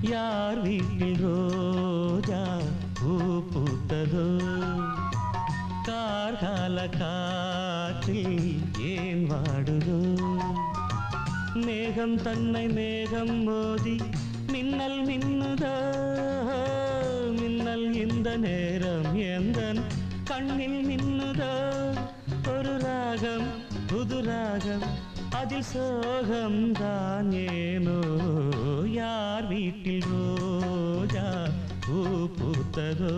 யார் வீட்டில் ரோஜா பூ பூத்ததோ கார்கால காற்றில் ஏன் வாடுதோ மேகம் தன்னை மேகம் மோதி மின்னல் மின்னுதோ மின்னல் இந்த நேரம் எந்தன் கண்ணில் மின்னுதோ ஒரு ராகம் புது ராகம் அதில் சோகம் தான் ஏனோ யார் வீட்டில் ரோஜா பூ பூத்ததோ